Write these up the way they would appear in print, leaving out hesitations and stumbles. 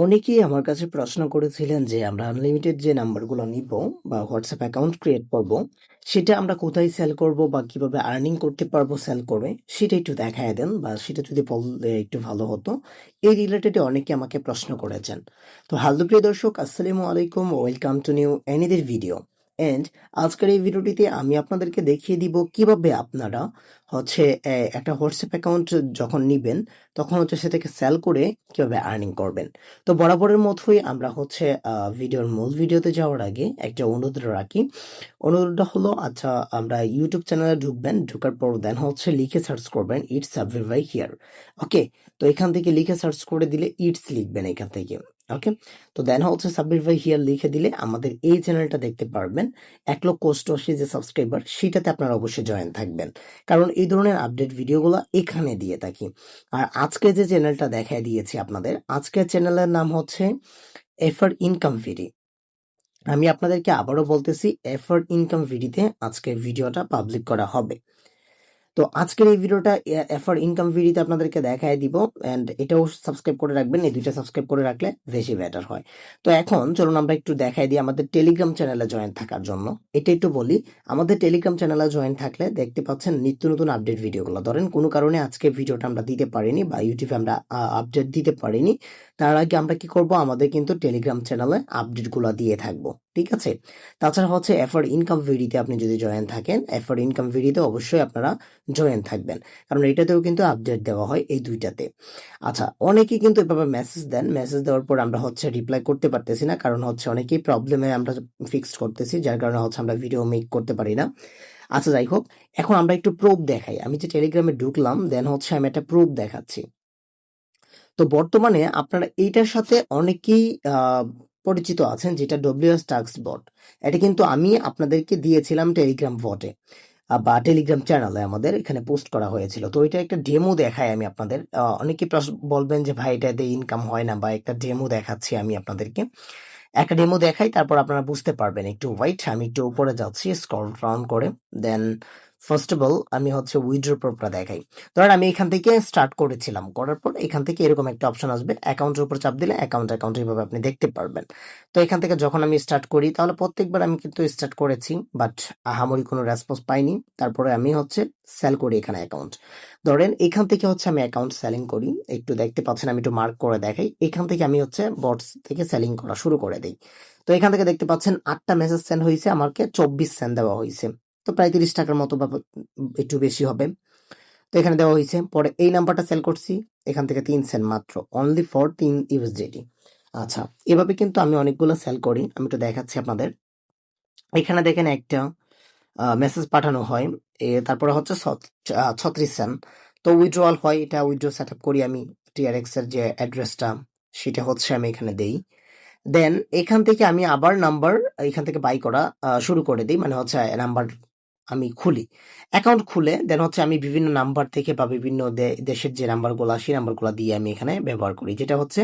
অনেকেই আমার কাছে প্রশ্ন করেছিলেন যে আমরা আনলিমিটেড যে নাম্বারগুলো নিব বা হোয়াটসঅ্যাপ অ্যাকাউন্ট ক্রিয়েট করব সেটা আমরা কোথায় সেল করব বা কিভাবে আর্নিং করতে পারবো সেল করে সেটা একটু দেখায় দেন বা সেটা যদি বললে একটু ভালো হতো। এই রিলেটেডে অনেকে আমাকে প্রশ্ন করেছেন। তো হ্যালো প্রিয় দর্শক, আসসালামু আলাইকুম, ওয়েলকাম টু নিউ এনিদের ভিডিও। এন্ড আজকের এই ভিডিওটিতে আমি আপনাদেরকে দেখিয়ে দিব কিভাবে আপনারা হচ্ছে একটা হোয়াটসঅ্যাপ অ্যাকাউন্ট যখন নিবেন তখন হচ্ছে সেটাকে সেল করে কিভাবে আর্নিং করবেন। তো বরাবরের মতোই আমরা হচ্ছে ভিডিওর মূল ভিডিওতে যাওয়ার আগে একটা অনুরোধ রাখি। অনুরোধটা হলো, আচ্ছা, আমরা ইউটিউব চ্যানেলে ঢুকবেন, ঢোকার পর দেন হচ্ছে লিখে সার্চ করবেন ইটস সাব্বির ভাই হিয়ার। ওকে, তো এখান থেকে লিখে সার্চ করে দিলে ইটস লিখবেন এখান থেকে। ওকে, তো দেন হচ্ছে সাব্বির ভাই হিয়ার লিখে দিলে আমাদের এই চ্যানেলটা দেখতে পারবেন। 1,80,000 যে সাবস্ক্রাইবার সেটাতে আপনারা অবশ্যই জয়েন থাকবেন, কারণ এই ধরনের আপডেট ভিডিওগুলো এখানে দিয়ে থাকি। আর আজকে যে চ্যানেলটা দেখায় দিয়েছি আপনাদের, আজকের চ্যানেলের নাম হচ্ছে এফার ইনকাম ভিডি। আমি আপনাদেরকে আবারও বলতেছি, এফার ইনকাম ভিডিতে আজকে ভিডিওটা পাবলিক করা হবে। তো আজকের এই ভিডিওটা এফার ইনকাম ভিডিওতে আপনাদেরকে দেখায় দিব, এন্ড এটাও সাবস্ক্রাইব করে রাখবেন। এই দুইটা সাবস্ক্রাইব করে রাখলে বেশি বেটার হয়। তো এখন চলুন আমরা একটু দেখাই দিই আমাদের টেলিগ্রাম চ্যানেলে জয়েন থাকার জন্য। এটা একটু বলি, আমাদের টেলিগ্রাম চ্যানেলে জয়েন থাকলে দেখতে পাচ্ছেন নিত্য নতুন আপডেট ভিডিওগুলো। ধরেন কোনো কারণে আজকে ভিডিওটা আমরা দিতে পারিনি বা ইউটিউবে আমরা আপডেট দিতে পারিনি, তার আগে আমরা কি করব, আমাদের কিন্তু টেলিগ্রাম চ্যানেলে আপডেটগুলো দিয়ে থাকবো। ঠিক আছে, তাছাড়া হচ্ছে এফার ইনকাম ভিডিতে আপনি যদি জয়েন থাকেন, এফার ইনকাম ভিডিতে অবশ্যই আপনারা জয়েন থাকবেন, কারণ এটাতেও কিন্তু আপডেট দেওয়া হয় এই দুইটাতে। আচ্ছা, অনেকেই কিন্তু এভাবে মেসেজ দেন, মেসেজ দেওয়ার পর আমরা হচ্ছে রিপ্লাই করতে পারতেছি না, কারণ হচ্ছে অনেকেই প্রবলেমে আমরা ফিক্সড করতেছি, যার কারণে হচ্ছে আমরা ভিডিও মেক করতে পারি না। আচ্ছা, যাই হোক, এখন আমরা একটু প্রুফ দেখাই। আমি যে টেলিগ্রামে ঢুকলাম, দেন হচ্ছে আমি একটা প্রুফ দেখাচ্ছি। তো বর্তমানে আপনারা এইটার সাথে অনেকেই পরিচিত আছেন, যেটা ডব্লিউএস টাস্ক বট। এটা কিন্তু আমি আপনাদেরকে দিয়েছিলাম টেলিগ্রাম বটে বা টেলিগ্রাম চ্যানেলে আমাদের এখানে পোস্ট করা হয়েছিল। তো এটা একটা ডেমো দেখাই আমি আপনাদের। অনেকে বলবেন যে ভাই এটা দিয়ে ইনকাম হয় না, বা একটা ডেমো দেখাচ্ছি আমি আপনাদেরকে। একটা ডেমো দেখাই, তারপর আপনারা বুঝতে পারবেন। একটু ওয়াইট, আমি একটু উপরে যাচ্ছি স্ক্রল ডাউন করে। দেন ফার্স্ট অফ অল আমি হচ্ছে উইথড্র প্রপটা দেখাই। ধরেন আমি এখান থেকে স্টার্ট করেছিলাম, করার পর এখান থেকে এরকম একটা অপশন আসবে, অ্যাকাউন্টের উপর চাপ দিলে অ্যাকাউন্ট এইভাবে আপনি দেখতে পারবেন। তো এখান থেকে যখন আমি স্টার্ট করি, তাহলে প্রত্যেকবার আমি কিন্তু স্টার্ট করেছি, বাট আহামরি কোনো রেসপন্স পাইনি। তারপরে আমি হচ্ছে সেল করি এখানে অ্যাকাউন্ট। ধরেন এখান থেকে হচ্ছে আমি অ্যাকাউন্ট সেলিং করি, একটু দেখতে পাচ্ছেন, আমি একটু মার্ক করে দেখাই। এখান থেকে আমি হচ্ছে বটস থেকে সেলিং করা শুরু করে দিই। তো এখান থেকে দেখতে পাচ্ছেন 8টা মেসেজ সেন্ড হয়েছে, আমাকে 24 সেন্ট দেওয়া হয়েছে। তো প্রায় 30 টাকার মতো বা একটু বেশি হবে। তো এখানে দেওয়া হয়েছে। পরে এই নাম্বারটা সেল করছি, এখান থেকে 3 সেন্ট মাত্র, অনলি ফর 3 ইউএসডিটি। আচ্ছা, এভাবে কিন্তু আমি অনেকগুলো সেল করি। আমি একটু দেখাচ্ছি আপনাদের। এখানে দেখেন একটা মেসেজ পাঠানো হয়, তারপরে হচ্ছে 36 সেন্ট। তো উইথড্রয়াল হয়, এটা উইথড্র সেট আপ করি আমি। টিআরএক্স এর যে অ্যাড্রেসটা সেটা হচ্ছে আমি এখানে দেই। দেন এখান থেকে আমি আবার নাম্বার এখান থেকে বাই করা শুরু করে দিই, মানে হচ্ছে নাম্বার আমি খুলি, অ্যাকাউন্ট খুলে দেন হচ্ছে আমি বিভিন্ন নাম্বার থেকে বা বিভিন্ন দেশের যে নাম্বারগুলো সেই নাম্বারগুলো দিয়ে আমি এখানে ব্যবহার করি, যেটা হচ্ছে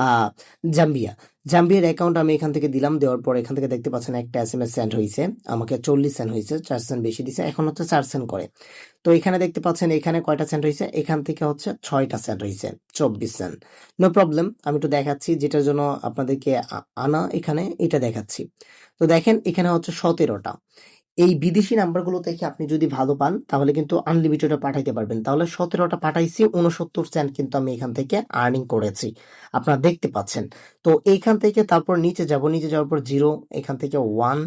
আহ, জাম্বিয়া। জাম্বিয়ার অ্যাকাউন্ট আমি এখান থেকে দিলাম, দেওয়ার পর এখান থেকে দেখতে পাচ্ছেন একটা এসএমএস সেন্ড হয়েছে, আমাকে 40 সেন্ট হয়েছে, 4 সেন্ট বেশি দিছে, এখন হচ্ছে 4 সেন্ট করে। তো এখানে দেখতে পাচ্ছেন এখানে কয়টা সেন্ট হয়েছে, এখান থেকে হচ্ছে 6টা সেন্ট হয়েছে, 24 সেন্ট। নো প্রবলেম, আমি একটু দেখাচ্ছি যেটার জন্য আপনাদেরকে আনা এখানে, এটা দেখাচ্ছি। তো দেখেন এখানে হচ্ছে 17টা। এই বিদেশি নাম্বারগুলো থেকে আপনি যদি ভালো পান তাহলে কিন্তু আনলিমিটেড পাঠাইতে পারবেন। তাহলে 17টা পাঠাইছি, 69 সেন্ট কিন্তু আমি এখান থেকে আর্নিং করেছি, আপনারা দেখতে পাচ্ছেন। তো এইখান থেকে তারপর নিচে যাব, নিচে যাওয়ার পর 0, এখান থেকে 1,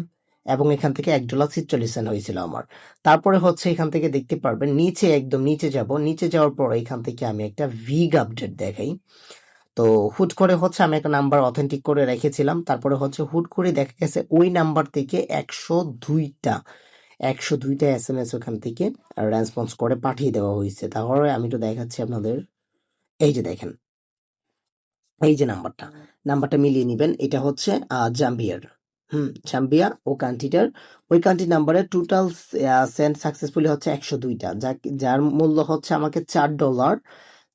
এবং এখান থেকে $1.46 হয়েছিল আমার। তারপরে হচ্ছে এখান থেকে দেখতে পারবেন নিচে, একদম নিচে যাব, নিচে যাওয়ার পর এখান থেকে আমি একটা ভিগ আপডেট দেখাই। তো হুট করে হচ্ছে আমি একটা নাম্বার অথেন্টিক করে রেখেছিলাম, তারপরে হচ্ছে হুট করে দেখা গেছে ওই নাম্বার থেকে 102টা এসএমএস ওখান থেকে রেসপন্স করে পাঠিয়ে দেওয়া হয়েছে। তাহলে আমি তো দেখাচ্ছি আপনাদের, এই যে দেখেন, এই যে নাম্বারটা মিলিয়ে নিবেন, এটা হচ্ছে জাম্বিয়ার। জাম্বিয়া ও কান্ট্রিটার, ওই কান্ট্রি নাম্বারে টোটাল সেন্ড সাকসেসফুলি হচ্ছে 102টা, যার মূল্য হচ্ছে আমাকে $4,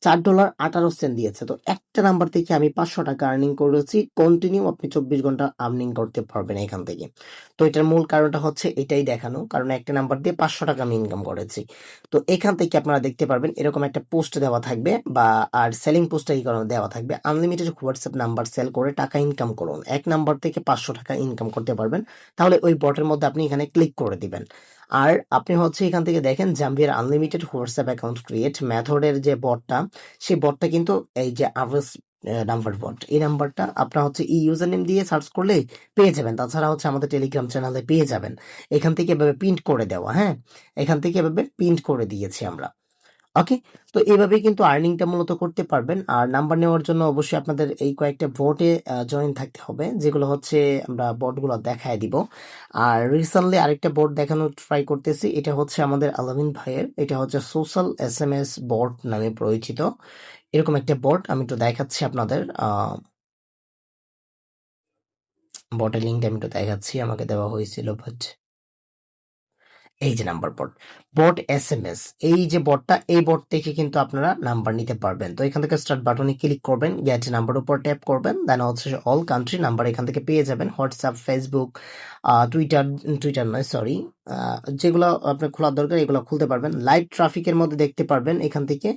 $4.18 দিয়েছে। তো একটা নাম্বার থেকে আমি ৳500 আর্নিং করেছি। কন্টিনিউ আপনি 24 ঘন্টা আর্নিং করতে পারবেন এখান থেকে। তো এটার মূল কারণটা হচ্ছে এটাই দেখানো। কারণ একটা নাম্বার দিয়ে ৳500 আমি ইনকাম করেছি। তো এখান থেকে আপনারা দেখতে পারবেন এরকম একটা পোস্ট দেওয়া থাকবে বা আর সেলিং পোস্টটা কি করানো দেওয়া থাকবে। আনলিমিটেড হোয়াটসঅ্যাপ নাম্বার সেল করে টাকা ইনকাম করুন। এক নাম্বার থেকে ৳500 ইনকাম করতে পারবেন। তাহলে ওই বটের মধ্যে আপনি এখানে ক্লিক করে দিবেন। আর আপনি হচ্ছে এখান থেকে দেখেন জাম্বিয়ার আনলিমিটেড হোয়াটসঅ্যাপ অ্যাকাউন্ট ক্রিয়েট মেথডের যে বটটা, সেই বটটা কিন্তু এই যে আভাস নাম্বার বট, এই নাম্বারটা আপনার হচ্ছে এই ইউজার নেম দিয়ে সার্চ করলে পেয়ে যাবেন। তাছাড়া হচ্ছে আমাদের টেলিগ্রাম চ্যানেলে পেয়ে যাবেন। এখান থেকে এভাবে প্রিন্ট করে দেওয়া, হ্যাঁ, এখান থেকে এভাবে প্রিন্ট করে দিয়েছি আমরা। ওকে, তো এইভাবে কিন্তু আর্নিংটা মূলত করতে পারবেন। আর নাম্বার নেওয়ার জন্য অবশ্যই আপনাদের এই কয়েকটা বোটে জয়েন থাকতে হবে, যেগুলো হচ্ছে আমরা বোটগুলো দেখায় দিব। আর রিসেন্টলি আরেকটা বোট দেখানোর ট্রাই করতেছি, এটা হচ্ছে আমাদের আলামিন ভাইয়ের, এটা হচ্ছে সোশ্যাল এসএমএস বোট নামে পরিচিত। এরকম একটা বোট আমি একটু দেখাচ্ছি আপনাদের। বটের লিঙ্কটা আমি একটু দেখাচ্ছি, আমাকে দেওয়া হয়েছিল বাট এই যে নাম্বার বট, বট এসএমএস, এই যে বটটা, এই বট থেকে কিন্তু আপনারা নাম্বার নিতে পারবেন। তো এখান থেকে স্টার্ট বাটনে ক্লিক করবেন, গেট নাম্বার উপর ট্যাপ করবেন, দেন হচ্ছে অল কান্ট্রি নাম্বার এখান থেকে পেয়ে যাবেন। হোয়াটসঅ্যাপ, ফেসবুক, টুইটার, টুইটার নয় সরি, যেগুলো আপনার খোলার দরকার এগুলো খুলতে পারবেন। লাইভ ট্রাফিকের মধ্যে দেখতে পারবেন এখান থেকে।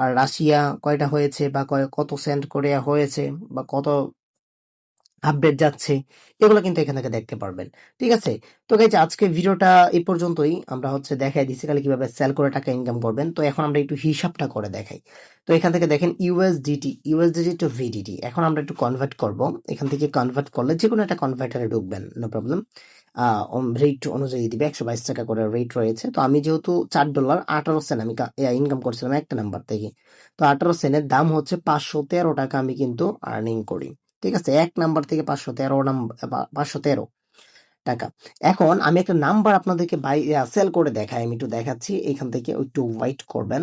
আর রাশিয়া কয়টা হয়েছে বা কত সেন্ড করে হয়েছে বা কত আপডেট যাচ্ছে, এগুলো কিন্তু এখান থেকে দেখতে পারবেন। ঠিক আছে? তো গাইজ আজকে ভিডিওটা এই পর্যন্তই। আমরা হচ্ছে দেখাই দিচ্ছি খালি কিভাবে সেল করে টাকা ইনকাম করবেন। তো এখন আমরা একটু হিসাবটা করে দেখাই। তো এখান থেকে দেখেন ইউএসডিটি টু ভিডিটি। এখন আমরা একটু কনভার্ট করব। এখান থেকে কনভার্ট করলে যেকোনো একটা কনভার্টারে ঢুকবেন, নো প্রবলেম। রেট অনুযায়ী দিবে, ৳122 করে রেট রয়েছে। তো আমি যেহেতু $4.18 আমি ইনকাম করছিলাম একটা নাম্বার থেকে। তো 18 সেন্টের দাম হচ্ছে ৳513 আমি কিন্তু আর্নিং করি। ঠিক আছে? এক নাম্বার থেকে 513 টাকা। এখন আমি একটা নাম্বার আপনাদেরকে সেল করে দেখাই, আমি একটু দেখাচ্ছি এখান থেকে, একটু ওয়েট করবেন।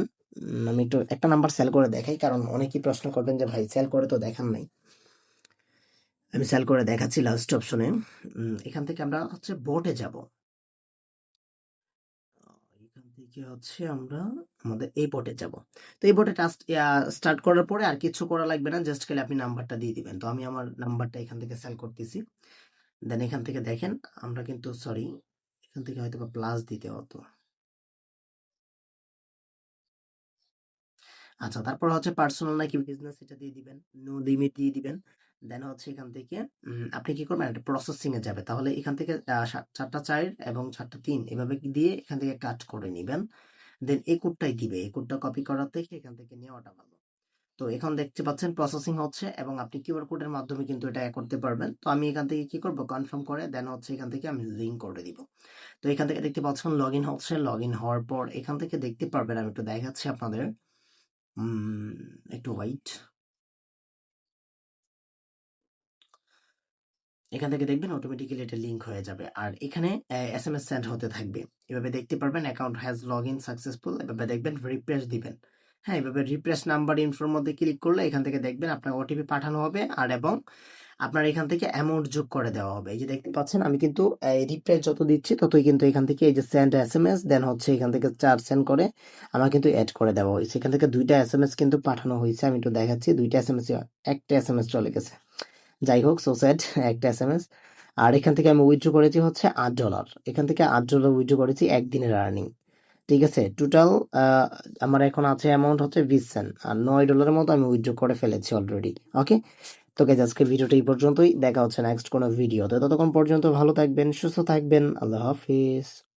আমি একটু একটা নাম্বার সেল করে দেখাই, কারণ অনেকেই প্রশ্ন করবেন যে ভাই সেল করে তো দেখান নাই। আমি সেল করে দেখাচ্ছি লাস্ট অপশনে। এখান থেকে আমরা হচ্ছে বোর্ডে যাব। এখান থেকে হচ্ছে আমরা আমাদের এই বোর্ডে যাব। তো এই বোর্ডে স্টার্ট করার পরে আর কিছু করা লাগবে না, জাস্ট খালি আপনি নাম্বারটা দিয়ে দিবেন। তো আমি আমার নাম্বারটা এখান থেকে সেল করতেছি। দেন এখান থেকে দেখেন আমরা কিন্তু সরি, এখান থেকে হয়তো বা প্লাস দিতে হতো। আচ্ছা, তারপর হচ্ছে পার্সোনাল নাকি বিজনেস এটা দিয়ে দিবেন, নো লিমিট দিয়ে দিবেন। দেন হচ্ছে এখান থেকে আপনি কি করবেন, একটা প্রসেসিং এ যাবে। তাহলে এখান থেকে 4টা 4 এবং 4টা 3 এভাবে দিয়ে এখান থেকে কাট করে নিবেন। দেন এই কোডটাই দিবে, এই কোডটা কপি করার থেকে এখান থেকে নেওয়াটা ভালো। তো এখন দেখতে পাচ্ছেন প্রসেসিং হচ্ছে এবং আপনি কিউআর কোডের মাধ্যমে কিন্তু এটা করতে পারবেন। তো আমি এখান থেকে কি করব, কনফার্ম করে দেন হচ্ছে এখান থেকে আমি লিংক করে দিব। তো এখান থেকে দেখতে পাচ্ছেন লগ ইন হচ্ছে। লগ ইন হওয়ার পর এখান থেকে দেখতে পারবেন, আমি একটু দেখাচ্ছি আপনাদের। একটু ওয়াইট। এখান থেকে দেখবেন অটোমেটিক্যালি এটা লিংক হয়ে যাবে। আর এখানে এসএমএস সেন্ড হতে থাকবে। এভাবে দেখতে পারবেন account has log in successful. এভাবে দেখবেন রিফ্রেশ দিবেন। হ্যাঁ, এভাবে রিফ্রেশ নাম্বার ইনফোর মধ্যে ক্লিক করলে এখান থেকে দেখবেন আপনার ওটিপি পাঠানো হবে আর এবং আপনার এখান থেকে অ্যামাউন্ট যোগ করে দেওয়া হবে। এই যে দেখতে পাচ্ছেন আমি কিন্তু রিপ্লাই যত দিচ্ছি ততই কিন্তু এখান থেকে এই যে সেন্ড এসএমএস দেন হচ্ছে এখান থেকে 4 সেন্ড করে আমার কিন্তু অ্যাড করে দেওয়া হয়েছে। এখান থেকে 2টা এসএমএস কিন্তু পাঠানো হয়েছে। আমি একটু দেখাচ্ছি 2টা এসএমএস, একটা এসএমএস চলে গেছে। যাই হোক, সো স্যাড, একটা এসএমএস। আর এখান থেকে আমি উইথড্র করেছি হচ্ছে $8। এখান থেকে $8 উইথড্র করেছি একদিনের আর্নিং। ঠিক আছে? টোটাল আমার এখন আছে অ্যামাউন্ট হচ্ছে 20 সেন্ট। আর $9 মতো আমি উইথড্র করে ফেলেছি অলরেডি। ওকে? তো গাইজ আজকে ভিডিওটা এই পর্যন্তই। দেখা হচ্ছে নেক্সট কোনো ভিডিওতে। ততক্ষণ পর্যন্ত ভালো থাকবেন, সুস্থ থাকবেন। আল্লাহ হাফিজ।